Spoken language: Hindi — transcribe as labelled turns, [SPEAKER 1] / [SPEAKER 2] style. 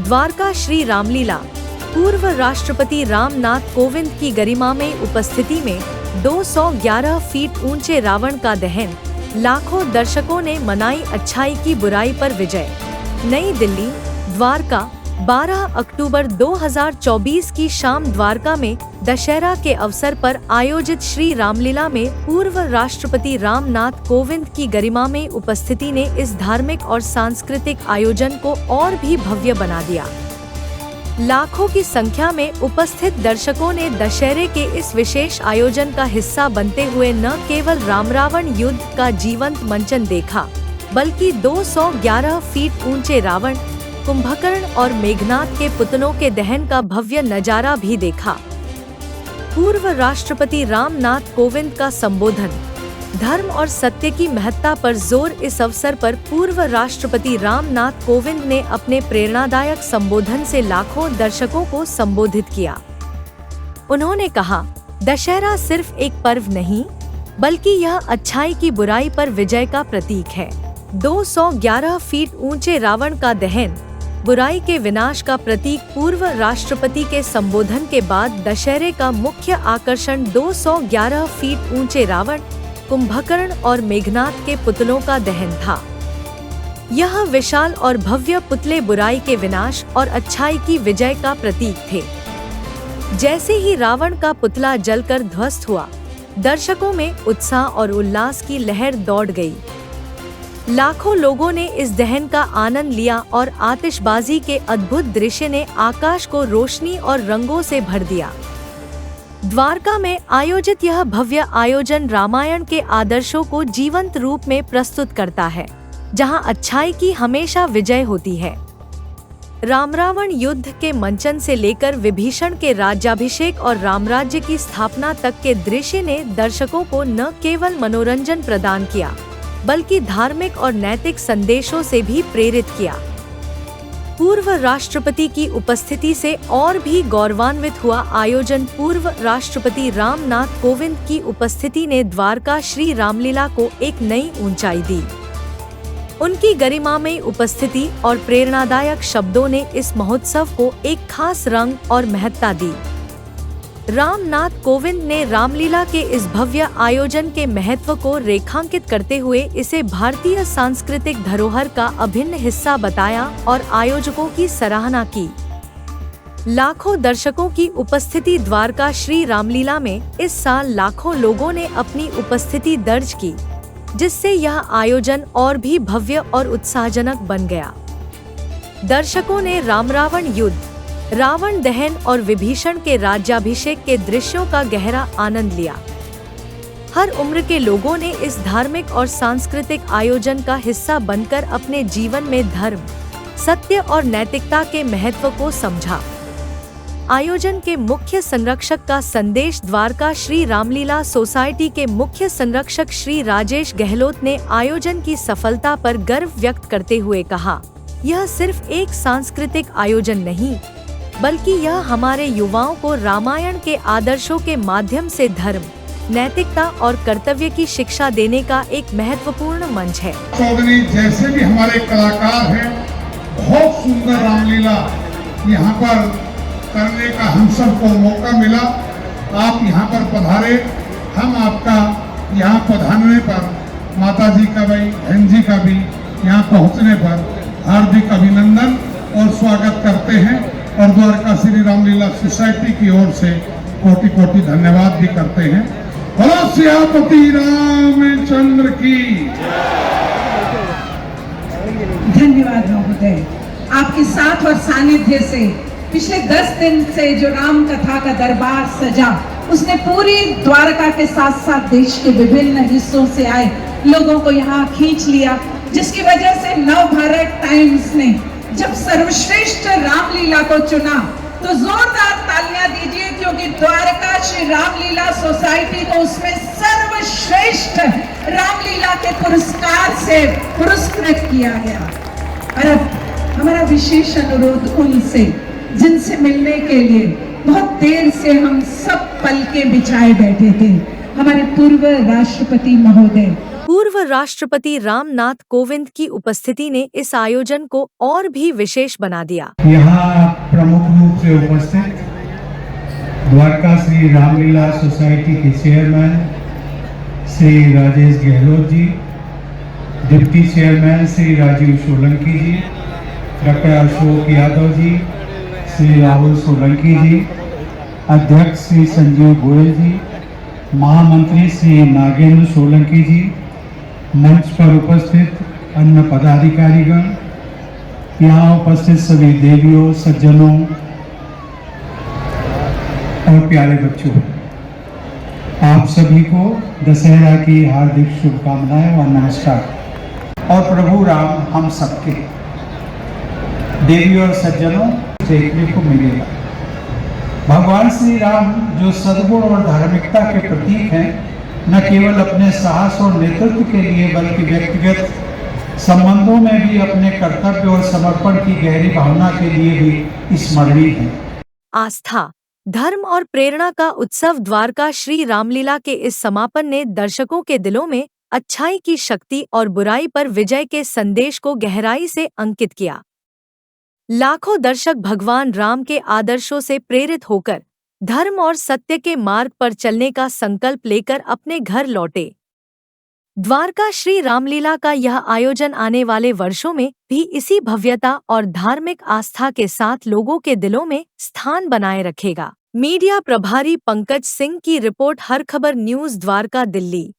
[SPEAKER 1] द्वारका श्री रामलीला। पूर्व राष्ट्रपति रामनाथ कोविंद की गरिमा में उपस्थिति में 211 फीट ऊंचे रावण का दहन, लाखों दर्शकों ने मनाई अच्छाई की बुराई पर विजय। नई दिल्ली, द्वारका, 12 अक्टूबर 2024 की शाम द्वारका में दशहरा के अवसर पर आयोजित श्री रामलीला में पूर्व राष्ट्रपति रामनाथ कोविंद की गरिमा में उपस्थिति ने इस धार्मिक और सांस्कृतिक आयोजन को और भी भव्य बना दिया। लाखों की संख्या में उपस्थित दर्शकों ने दशहरे के इस विशेष आयोजन का हिस्सा बनते हुए न केवल राम रावण युद्ध का जीवंत मंचन देखा, बल्कि 211 फीट ऊंचे रावण, कुंभकर्ण और मेघनाथ के पुतलों के दहन का भव्य नजारा भी देखा। पूर्व राष्ट्रपति रामनाथ कोविंद का संबोधन, धर्म और सत्य की महत्ता पर जोर। इस अवसर पर पूर्व राष्ट्रपति रामनाथ कोविंद ने अपने प्रेरणादायक संबोधन से लाखों दर्शकों को संबोधित किया। उन्होंने कहा, दशहरा सिर्फ एक पर्व नहीं, बल्कि यह अच्छाई की बुराई पर विजय का प्रतीक है। 211 फीट ऊंचे रावण का दहन, बुराई के विनाश का प्रतीक। पूर्व राष्ट्रपति के संबोधन के बाद दशहरे का मुख्य आकर्षण 211 फीट ऊंचे रावण, कुंभकर्ण और मेघनाथ के पुतलों का दहन था। यह विशाल और भव्य पुतले बुराई के विनाश और अच्छाई की विजय का प्रतीक थे। जैसे ही रावण का पुतला जलकर ध्वस्त हुआ, दर्शकों में उत्साह और उल्लास की लहर दौड़ गई। लाखों लोगों ने इस दहन का आनंद लिया और आतिशबाजी के अद्भुत दृश्य ने आकाश को रोशनी और रंगों से भर दिया। द्वारका में आयोजित यह भव्य आयोजन रामायण के आदर्शों को जीवंत रूप में प्रस्तुत करता है, जहां अच्छाई की हमेशा विजय होती है। राम रावण युद्ध के मंचन से लेकर विभीषण के राज्याभिषेक और रामराज्य की स्थापना तक के दृश्य ने दर्शकों को न केवल मनोरंजन प्रदान किया, बल्कि धार्मिक और नैतिक संदेशों से भी प्रेरित किया। पूर्व राष्ट्रपति की उपस्थिति से और भी गौरवान्वित हुआ आयोजन। पूर्व राष्ट्रपति रामनाथ कोविंद की उपस्थिति ने द्वारका श्री रामलीला को एक नई ऊंचाई दी। उनकी गरिमा में उपस्थिति और प्रेरणादायक शब्दों ने इस महोत्सव को एक खास रंग और महत्ता दी। रामनाथ कोविंद ने रामलीला के इस भव्य आयोजन के महत्व को रेखांकित करते हुए इसे भारतीय सांस्कृतिक धरोहर का अभिन्न हिस्सा बताया और आयोजकों की सराहना की। लाखों दर्शकों की उपस्थिति द्वारका श्री रामलीला में इस साल लाखों लोगों ने अपनी उपस्थिति दर्ज की, जिससे यह आयोजन और भी भव्य और उत्साहजनक बन गया। दर्शकों ने राम रावण युद्ध, रावण दहन और विभीषण के राज्याभिषेक के दृश्यों का गहरा आनंद लिया। हर उम्र के लोगों ने इस धार्मिक और सांस्कृतिक आयोजन का हिस्सा बनकर अपने जीवन में धर्म, सत्य और नैतिकता के महत्व को समझा। आयोजन के मुख्य संरक्षक का संदेश। द्वारका श्री रामलीला सोसाइटी के मुख्य संरक्षक श्री राजेश गहलोत ने आयोजन की सफलता पर गर्व व्यक्त करते हुए कहा, यह सिर्फ एक सांस्कृतिक आयोजन नहीं, बल्कि यह हमारे युवाओं को रामायण के आदर्शों के माध्यम से धर्म, नैतिकता और कर्तव्य की शिक्षा देने का एक महत्वपूर्ण मंच है।
[SPEAKER 2] चौधरी जैसे भी हमारे कलाकार हैं, बहुत सुंदर रामलीला यहाँ पर करने का हम सबको मौका मिला। आप यहाँ पर पधारे, हम आपका यहाँ पधारने पर माता जी का भी, बहन जी का भी यहाँ पहुँचने पर हार्दिक अभिनंदन और स्वागत करते हैं और द्वारका श्री रामलीला सोसाइटी की ओर से कोटि कोटि धन्यवाद भी करते हैं। बोलो सियापति रामचंद्र की।
[SPEAKER 3] धन्यवाद महोदय, आपके साथ और सानिध्य से पिछले 10 दिन से जो राम कथा का दरबार सजा, उसने पूरी द्वारका के साथ साथ देश के विभिन्न हिस्सों से आए लोगों को यहाँ खींच लिया, जिसकी वजह से नव भारत टाइम्स ने जब सर्वश्रेष्ठ रामलीला को चुना तो जोरदार तालियां दीजिए, क्योंकि द्वारका श्री रामलीला सोसाइटी को उसमें सर्वश्रेष्ठ रामलीला के पुरस्कार से पुरस्कृत किया गया। और अब हमारा विशेष अनुरोध उनसे, जिनसे मिलने के लिए बहुत देर से हम सब पलके बिछाए बैठे थे, हमारे पूर्व राष्ट्रपति महोदय
[SPEAKER 1] पूर्व राष्ट्रपति रामनाथ कोविंद की उपस्थिति ने इस आयोजन को और भी विशेष बना दिया।
[SPEAKER 4] यहाँ प्रमुख रूप से उपस्थित द्वारका श्री रामलीला सोसाइटी के chairman Shri Rajesh Gehlot ji, deputy chairman Shri Rajiv Solanki जी, डॉक्टर अशोक यादव जी, श्री राहुल सोलंकी जी, अध्यक्ष श्री संजीव गोयल जी, महामंत्री श्री नागेंद्र सोलंकी जी, मंच पर उपस्थित अन्य पदाधिकारीगण, यहाँ उपस्थित सभी देवियों, सज्जनों और प्यारे बच्चों, आप सभी को दशहरा की हार्दिक शुभकामनाएं और नमस्कार। और प्रभु राम हम सबके, देवी और सज्जनों देखने को मिलेगा। भगवान श्री राम जो सद्गुण और धार्मिकता के प्रतीक हैं, न केवल अपने साहस और नेतृत्व के लिए बल्कि व्यक्तिगत संबंधों में भी अपने कर्तव्य और समर्पण की गहरी भावना के लिए भी स्मरणीय हैं।
[SPEAKER 1] आस्था, धर्म और प्रेरणा का उत्सव द्वारका श्री रामलीला के इस समापन ने दर्शकों के दिलों में अच्छाई की शक्ति और बुराई पर विजय के संदेश को गहराई से अंकित किया। लाखों दर्शक भगवान राम के आदर्शों से प्रेरित होकर धर्म और सत्य के मार्ग पर चलने का संकल्प लेकर अपने घर लौटे। द्वारका श्री रामलीला का यह आयोजन आने वाले वर्षों में भी इसी भव्यता और धार्मिक आस्था के साथ लोगों के दिलों में स्थान बनाए रखेगा। मीडिया प्रभारी पंकज सिंह की रिपोर्ट, हर खबर न्यूज़, द्वारका, दिल्ली।